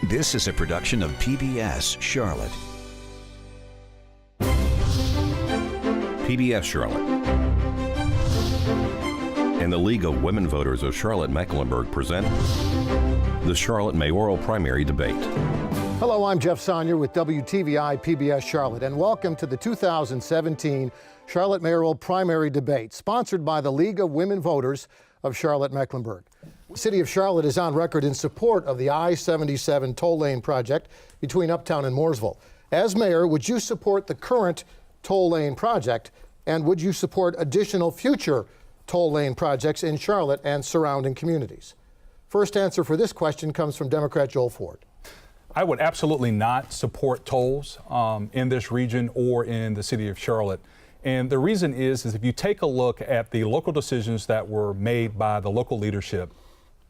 This is a production of PBS Charlotte. PBS Charlotte and the League of Women Voters of Charlotte-Mecklenburg present the Charlotte Mayoral Primary Debate. Hello, I'm Jeff Sonnier with WTVI PBS Charlotte, and welcome to the 2017 Charlotte Mayoral Primary Debate, sponsored by the League of Women Voters of Charlotte-Mecklenburg. The City of Charlotte is on record in support of the I-77 toll lane project between Uptown and Mooresville. As mayor, would you support the current toll lane project, and would you support additional future toll lane projects in Charlotte and surrounding communities? First answer for this question comes from Democrat Joel Ford. I would absolutely not support tolls in this region or in the city of Charlotte. And the reason is if you take a look at the local decisions that were made by the local leadership,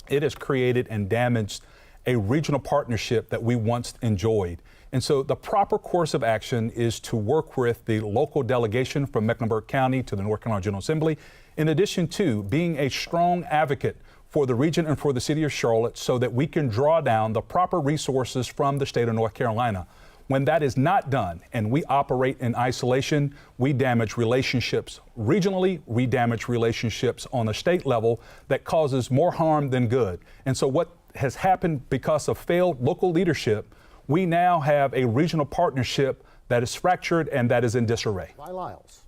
it has created and damaged a regional partnership that we once enjoyed. And so the proper course of action is to work with the local delegation from Mecklenburg County to the North Carolina General Assembly, in addition to being a strong advocate for the region and for the city of Charlotte so that we can draw down the proper resources from the state of North Carolina. When that is not done and we operate in isolation, we damage relationships regionally, we damage relationships on a state level that causes more harm than good. And so what has happened because of failed local leadership, we now have a regional partnership that is fractured and that is in disarray. Lyles.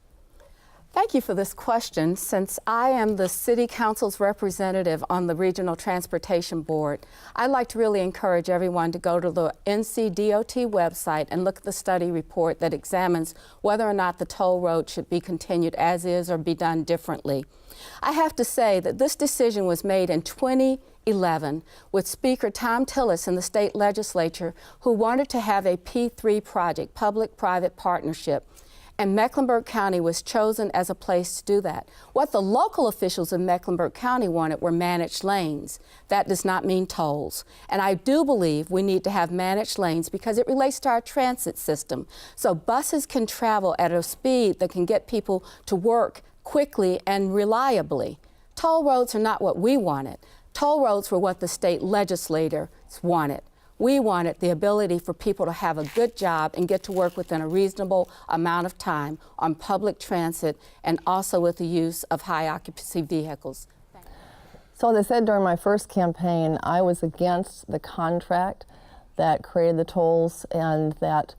Thank you for this question. Since I am the City Council's representative on the Regional Transportation Board, I'd like to really encourage everyone to go to the NCDOT website and look at the study report that examines whether or not the toll road should be continued as is or be done differently. I have to say that this decision was made in 2011 with Speaker Tom Tillis in the state legislature, who wanted to have a P3 project, public-private partnership. And Mecklenburg County was chosen as a place to do that. What the local officials in Mecklenburg County wanted were managed lanes. That does not mean tolls. And I do believe we need to have managed lanes because it relates to our transit system. So buses can travel at a speed that can get people to work quickly and reliably. Toll roads are not what we wanted. Toll roads were what the state legislators wanted. We wanted the ability for people to have a good job and get to work within a reasonable amount of time on public transit and also with the use of high occupancy vehicles. So as I said during my first campaign, I was against the contract that created the tolls and that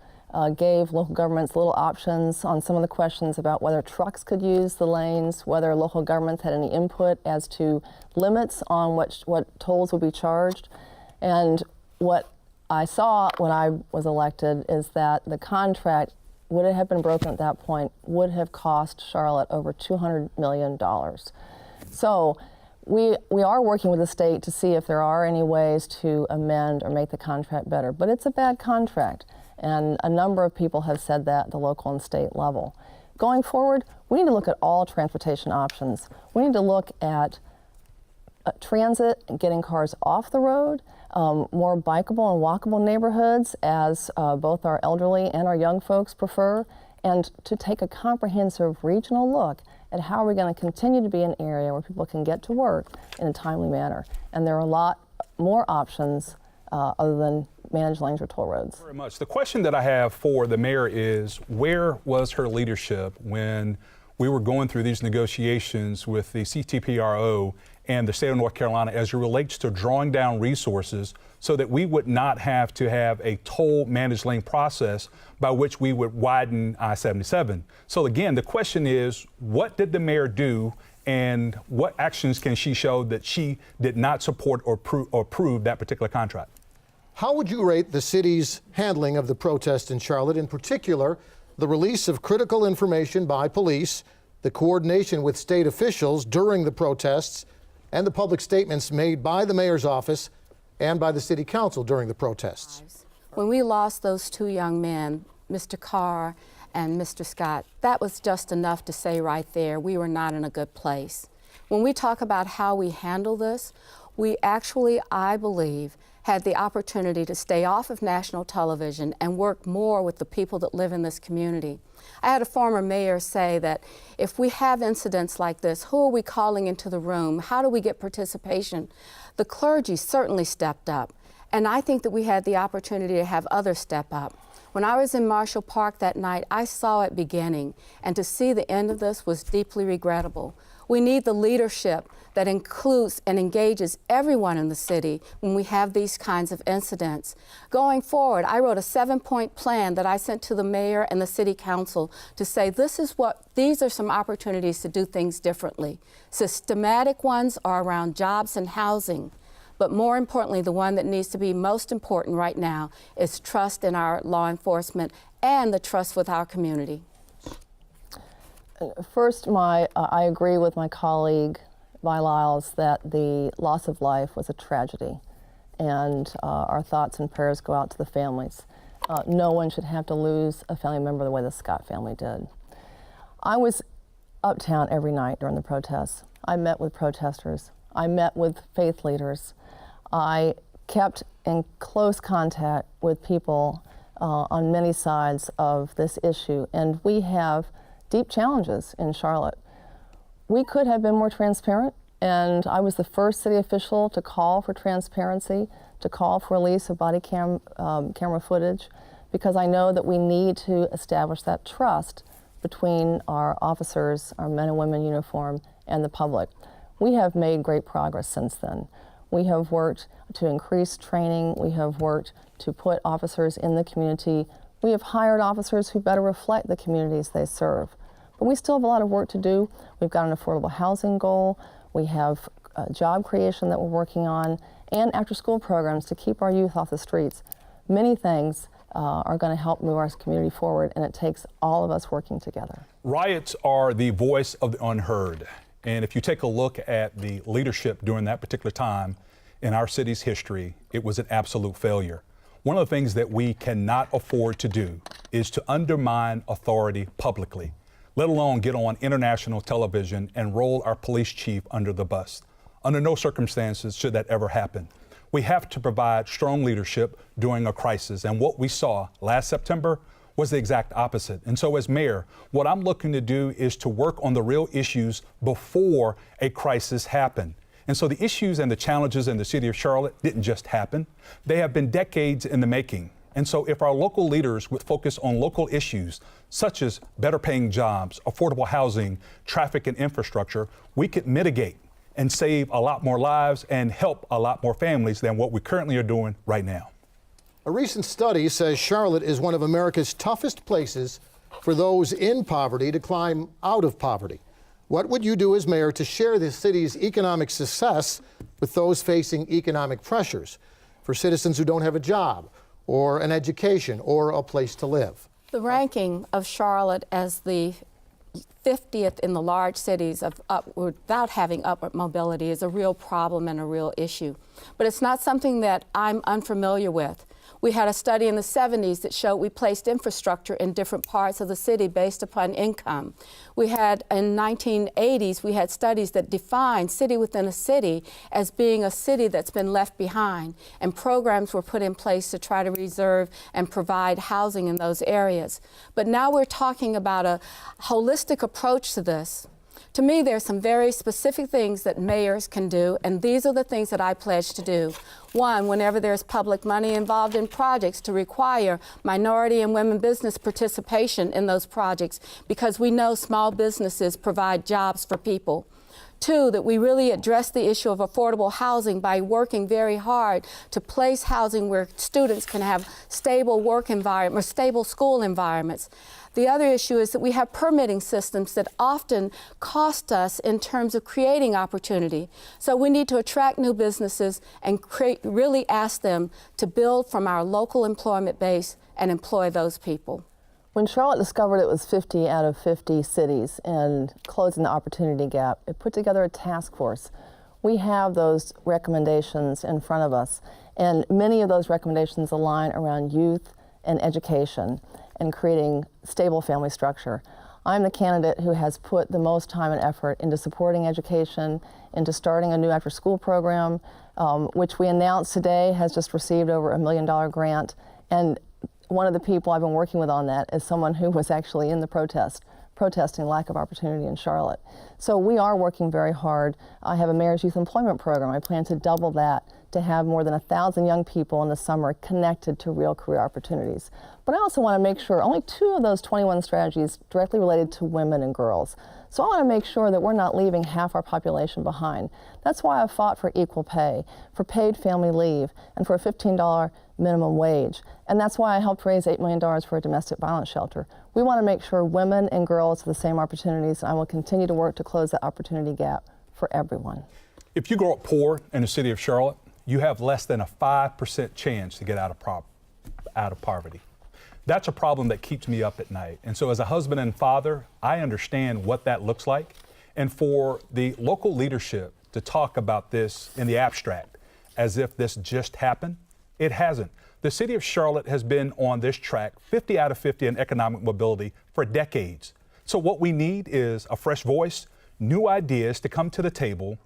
gave local governments little options on some of the questions about whether trucks could use the lanes, whether local governments had any input as to limits on what tolls would be charged. And what I saw when I was elected is that the contract, would it have been broken at that point, would have cost Charlotte over $200 million. So we are working with the state to see if there are any ways to amend or make the contract better. But it's a bad contract, and a number of people have said that at the local and state level. Going forward, we need to look at all transportation options. We need to look at transit and getting cars off the road, more bikeable and walkable neighborhoods as both our elderly and our young folks prefer, and to take a comprehensive regional look at how we're going to continue to be an area where people can get to work in a timely manner. And there are a lot more options other than managed lanes or toll roads. Very much. The question that I have for the mayor is, where was her leadership when we were going through these negotiations with the CTPRO and the state of North Carolina as it relates to drawing down resources so that we would not have to have a toll managed lane process by which we would widen I-77. So again, the question is, what did the mayor do and what actions can she show that she did not support or approve that particular contract? How would you rate the city's handling of the protest in Charlotte, in particular, the release of critical information by police, the coordination with state officials during the protests, and the public statements made by the mayor's office and by the city council during the protests? When we lost those two young men, Mr. Carr and Mr. Scott, that was just enough to say right there, we were not in a good place. When we talk about how we handle this, we actually, I believe, had the opportunity to stay off of national television and work more with the people that live in this community. I had a former mayor say that if we have incidents like this, who are we calling into the room? How do we get participation? The clergy certainly stepped up. And I think that we had the opportunity to have others step up. When I was in Marshall Park that night, I saw it beginning, and to see the end of this was deeply regrettable. We need the leadership that includes and engages everyone in the city when we have these kinds of incidents. Going forward, I wrote a 7-point plan that I sent to the mayor and the city council to say these are some opportunities to do things differently. Systematic ones are around jobs and housing. But more importantly, the one that needs to be most important right now is trust in our law enforcement and the trust with our community. First, I agree with my colleague, Vi Lyles, that the loss of life was a tragedy, and our thoughts and prayers go out to the families. No one should have to lose a family member the way the Scott family did. I was uptown every night during the protests. I met with protesters. I met with faith leaders. I kept in close contact with people on many sides of this issue, and we have deep challenges in Charlotte. We could have been more transparent, and I was the first city official to call for transparency, to call for release of body camera footage, because I know that we need to establish that trust between our officers, our men and women in uniform, and the public. We have made great progress since then. We have worked to increase training. We have worked to put officers in the community. We have hired officers who better reflect the communities they serve. But we still have a lot of work to do. We've got an affordable housing goal. We have job creation that we're working on, and after-school programs to keep our youth off the streets. Many things are going to help move our community forward, and it takes all of us working together. Riots are the voice of the unheard. And if you take a look at the leadership during that particular time in our city's history, it was an absolute failure. One of the things that we cannot afford to do is to undermine authority publicly, let alone get on international television and roll our police chief under the bus. Under no circumstances should that ever happen. We have to provide strong leadership during a crisis, and what we saw last September was the exact opposite. And so as mayor, what I'm looking to do is to work on the real issues before a crisis happened. And so the issues and the challenges in the city of Charlotte didn't just happen. They have been decades in the making. And so if our local leaders would focus on local issues such as better paying jobs, affordable housing, traffic and infrastructure, we could mitigate and save a lot more lives and help a lot more families than what we currently are doing right now. A recent study says Charlotte is one of America's toughest places for those in poverty to climb out of poverty. What would you do as mayor to share the city's economic success with those facing economic pressures, for citizens who don't have a job or an education or a place to live? The ranking of Charlotte as the 50th in the large cities without having upward mobility is a real problem and a real issue. But it's not something that I'm unfamiliar with. We had a study in the 70s that showed we placed infrastructure in different parts of the city based upon income. We had, in 1980s, we had studies that defined city within a city as being a city that's been left behind, and programs were put in place to try to reserve and provide housing in those areas. But now we're talking about a holistic approach to this. To me, there's some very specific things that mayors can do, and these are the things that I pledge to do. One, whenever there's public money involved in projects, to require minority and women business participation in those projects, because we know small businesses provide jobs for people. Two, that we really address the issue of affordable housing by working very hard to place housing where students can have stable work environment or stable school environments. The other issue is that we have permitting systems that often cost us in terms of creating opportunity. So we need to attract new businesses and really ask them to build from our local employment base and employ those people. When Charlotte discovered it was 50 out of 50 cities and closing the opportunity gap, it put together a task force. We have those recommendations in front of us, and many of those recommendations align around youth and education and creating stable family structure. I'm the candidate who has put the most time and effort into supporting education, into starting a new after-school program, which we announced today has just received over $1 million grant. And one of the people I've been working with on that is someone who was actually in the protesting lack of opportunity in Charlotte. So we are working very hard. I have a mayor's youth employment program. I plan to double that to have more than 1,000 young people in the summer connected to real career opportunities. But I also want to make sure only 2 of those 21 strategies directly related to women and girls. So I want to make sure that we're not leaving half our population behind. That's why I fought for equal pay, for paid family leave, and for a $15 minimum wage. And that's why I helped raise $8 million for a domestic violence shelter. We want to make sure women and girls have the same opportunities, and I will continue to work to close that opportunity gap for everyone. If you grow up poor in the city of Charlotte, you have less than a 5% chance to get out of poverty. That's a problem that keeps me up at night. And so as a husband and father, I understand what that looks like. And for the local leadership to talk about this in the abstract, as if this just happened, it hasn't. The city of Charlotte has been on this track, 50 out of 50 in economic mobility for decades. So what we need is a fresh voice, new ideas to come to the table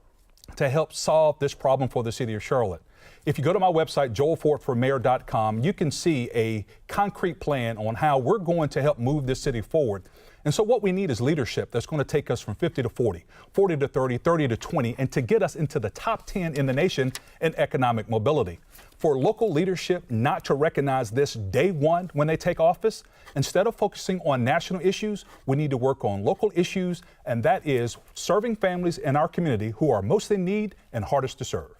to help solve this problem for the city of Charlotte. If you go to my website, joelfortformayor.com, you can see a concrete plan on how we're going to help move this city forward. And so what we need is leadership that's going to take us from 50 to 40, 40 to 30, 30 to 20, and to get us into the top 10 in the nation in economic mobility. For local leadership not to recognize this day one when they take office, instead of focusing on national issues, we need to work on local issues, and that is serving families in our community who are most in need and hardest to serve.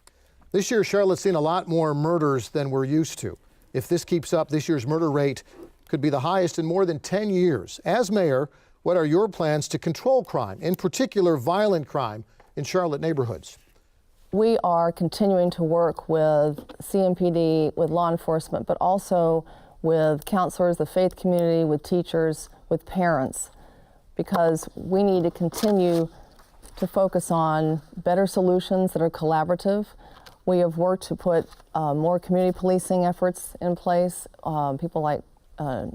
This year, Charlotte's seen a lot more murders than we're used to. If this keeps up, this year's murder rate could be the highest in more than 10 years. As mayor, what are your plans to control crime, in particular violent crime, in Charlotte neighborhoods? We are continuing to work with CMPD, with law enforcement, but also with counselors, the faith community, with teachers, with parents, because we need to continue to focus on better solutions that are collaborative. We have worked to put more community policing efforts in place, people like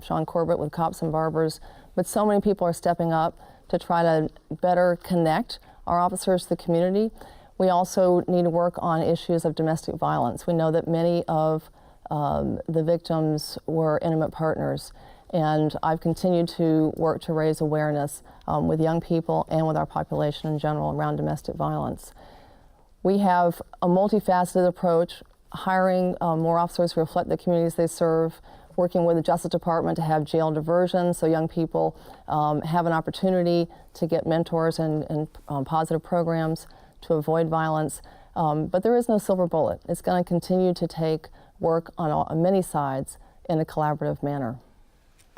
Sean Corbett with Cops and Barbers, but so many people are stepping up to try to better connect our officers to the community. We also need to work on issues of domestic violence. We know that many of the victims were intimate partners, and I've continued to work to raise awareness with young people and with our population in general around domestic violence. We have a multifaceted approach, hiring more officers who reflect the communities they serve, working with the Justice Department to have jail diversion so young people have an opportunity to get mentors and positive programs to avoid violence. But there is no silver bullet. It's going to continue to take work on many sides in a collaborative manner.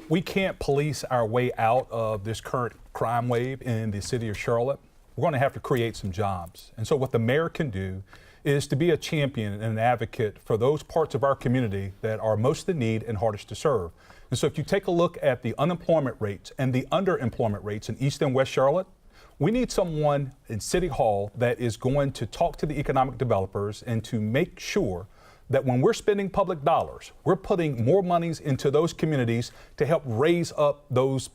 We can't police our way out of this current crime wave in the city of Charlotte. We're going to have to create some jobs. And so what the mayor can do is to be a champion and an advocate for those parts of our community that are most in need and hardest to serve. And so if you take a look at the unemployment rates and the underemployment rates in East and West Charlotte, we need someone in City Hall that is going to talk to the economic developers and to make sure that when we're spending public dollars, we're putting more monies into those communities to help raise up those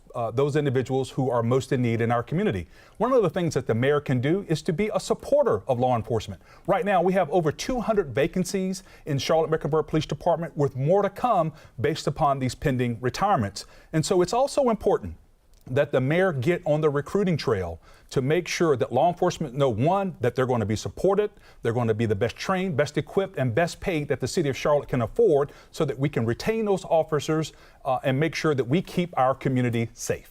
individuals who are most in need in our community. One of the things that the mayor can do is to be a supporter of law enforcement. Right now, we have over 200 vacancies in Charlotte-Mecklenburg Police Department, with more to come based upon these pending retirements. And so it's also important that the mayor get on the recruiting trail to make sure that law enforcement know, one, that they're going to be supported, they're going to be the best trained, best equipped, and best paid that the city of Charlotte can afford, so that we can retain those officers and make sure that we keep our community safe.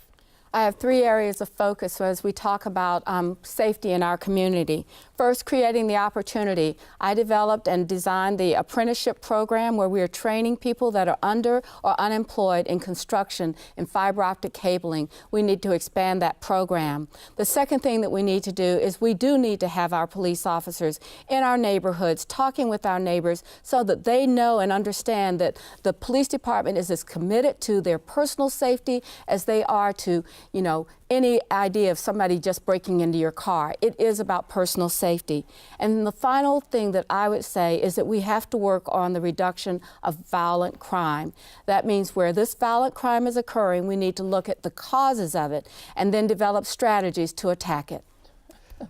I have 3 areas of focus as we talk about safety in our community. First, creating the opportunity. I developed and designed the apprenticeship program where we are training people that are under or unemployed in construction and fiber optic cabling. We need to expand that program. The second thing that we need to do is we do need to have our police officers in our neighborhoods talking with our neighbors so that they know and understand that the police department is as committed to their personal safety as they are to any idea of somebody just breaking into your car. It is about personal safety. And the final thing that I would say is that we have to work on the reduction of violent crime. That means where this violent crime is occurring, we need to look at the causes of it and then develop strategies to attack it.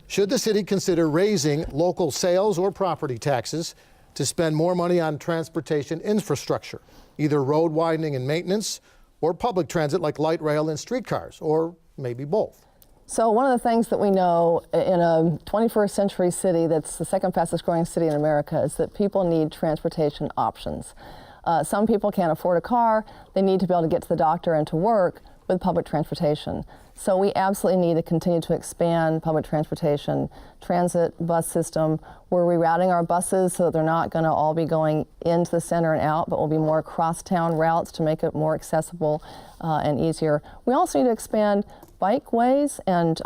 Should the city consider raising local sales or property taxes to spend more money on transportation infrastructure, either road widening and maintenance, or public transit like light rail and streetcars, or maybe both? So one of the things that we know in a 21st century city that's the second fastest growing city in America is that people need transportation options. Some people can't afford a car. They need to be able to get to the doctor and to work with public transportation. So we absolutely need to continue to expand public transportation, transit bus system. We're rerouting our buses so that they're not going to all be going into the center and out, but will be more cross-town routes to make it more accessible and easier. We also need to expand bikeways and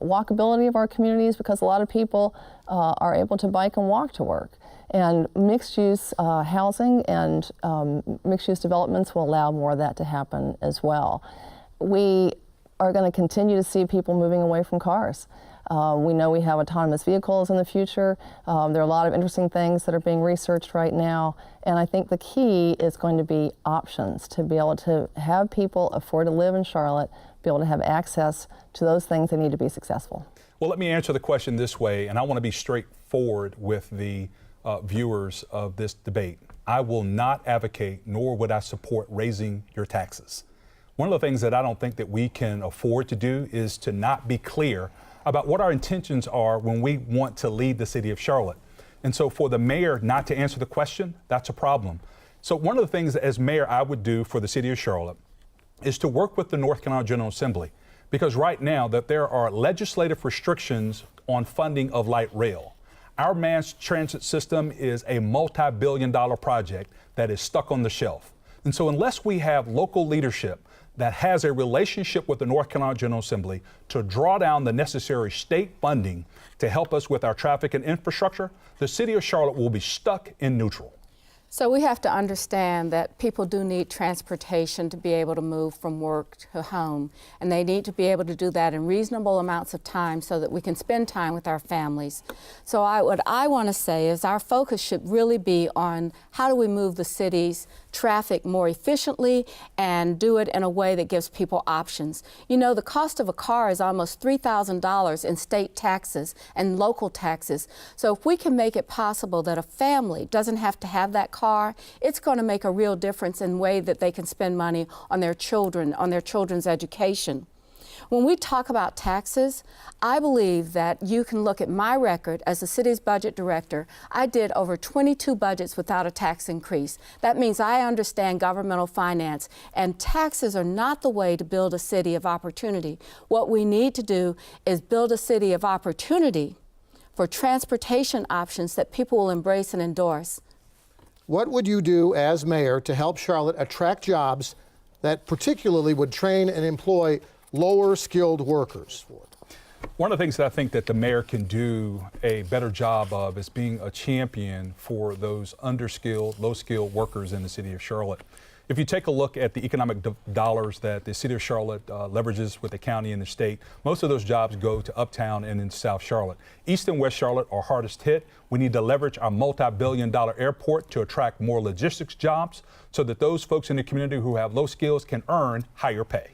walkability of our communities, because a lot of people are able to bike and walk to work. And mixed-use housing and mixed-use developments will allow more of that to happen as well. We are going to continue to see people moving away from cars. We know we have autonomous vehicles in the future. There are a lot of interesting things that are being researched right now. And I think the key is going to be options, to be able to have people afford to live in Charlotte, be able to have access to those things they need to be successful. Well, let me answer the question this way, and I want to be straightforward with the viewers of this debate. I will not advocate, nor would I support raising your taxes. One of the things that I don't think that we can afford to do is to not be clear about what our intentions are when we want to lead the city of Charlotte. And so for the mayor not to answer the question, that's a problem. So one of the things as mayor I would do for the city of Charlotte is to work with the North Carolina General Assembly, because right now that there are legislative restrictions on funding of light rail. Our mass transit system is a multi-billion-dollar project that is stuck on the shelf. And so unless we have local leadership that has a relationship with the North Carolina General Assembly to draw down the necessary state funding to help us with our traffic and infrastructure, the city of Charlotte will be stuck in neutral. So we have to understand that people do need transportation to be able to move from work to home, and they need to be able to do that in reasonable amounts of time so that we can spend time with our families. So what I want to say is our focus should really be on how do we move the city's traffic more efficiently and do it in a way that gives people options. You know, the cost of a car is almost $3,000 in state taxes and local taxes. So if we can make it possible that a family doesn't have to have that car, it's going to make a real difference in the way that they can spend money on their children, on their children's education. When we talk about taxes, I believe that you can look at my record as the city's budget director. I did over 22 budgets without a tax increase. That means I understand governmental finance, and taxes are not the way to build a city of opportunity. What we need to do is build a city of opportunity for transportation options that people will embrace and endorse. What would you do as mayor to help Charlotte attract jobs that particularly would train and employ lower skilled workers? One of the things that I think that the mayor can do a better job of is being a champion for those underskilled, low-skilled workers in the city of Charlotte. If you take a look at the economic dollars that the city of Charlotte leverages with the county and the state, most of those jobs go to Uptown and in South Charlotte. East and West Charlotte are hardest hit. We need to leverage our multi-billion-dollar airport to attract more logistics jobs so that those folks in the community who have low skills can earn higher pay.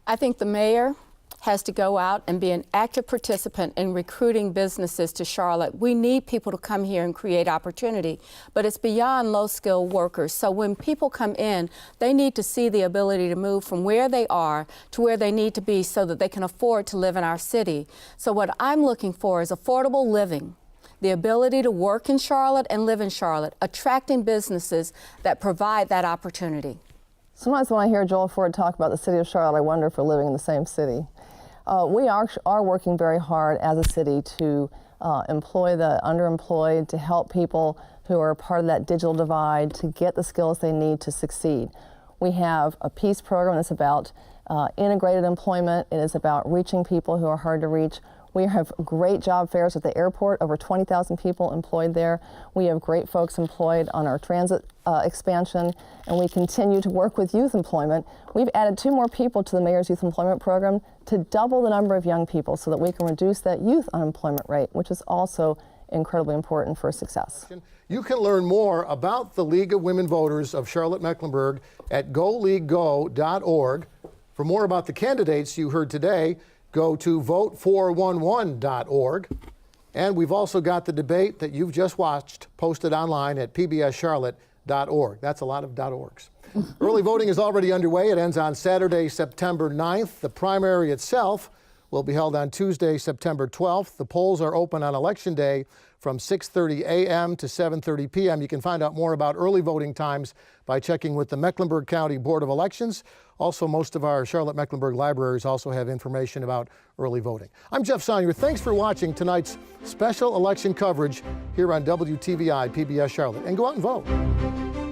I think the mayor has to go out and be an active participant in recruiting businesses to Charlotte. We need people to come here and create opportunity, but it's beyond low-skilled workers. So when people come in, they need to see the ability to move from where they are to where they need to be so that they can afford to live in our city. So what I'm looking for is affordable living, the ability to work in Charlotte and live in Charlotte, attracting businesses that provide that opportunity. Sometimes when I hear Joel Ford talk about the city of Charlotte, I wonder if we're living in the same city. We are working very hard as a city to employ the underemployed, to help people who are part of that digital divide to get the skills they need to succeed. We have a PEACE program that's about integrated employment. It is about reaching people who are hard to reach. We have great job fairs at the airport, over 20,000 people employed there. We have great folks employed on our transit expansion, and we continue to work with youth employment. We've added 2 more people to the Mayor's Youth Employment Program to double the number of young people so that we can reduce that youth unemployment rate, which is also incredibly important for success. You can learn more about the League of Women Voters of Charlotte-Mecklenburg at goleaguego.org. For more about the candidates you heard today, go to vote411.org. And we've also got the debate that you've just watched posted online at pbscharlotte.org. That's a lot of .orgs. Early voting is already underway. It ends on Saturday, September 9th. The primary itself will be held on Tuesday, September 12th. The polls are open on Election Day from 6:30 a.m. to 7:30 p.m. You can find out more about early voting times by checking with the Mecklenburg County Board of Elections. Also, most of our Charlotte-Mecklenburg libraries also have information about early voting. I'm Jeff Sonnier. Thanks for watching tonight's special election coverage here on WTVI PBS Charlotte. And go out and vote.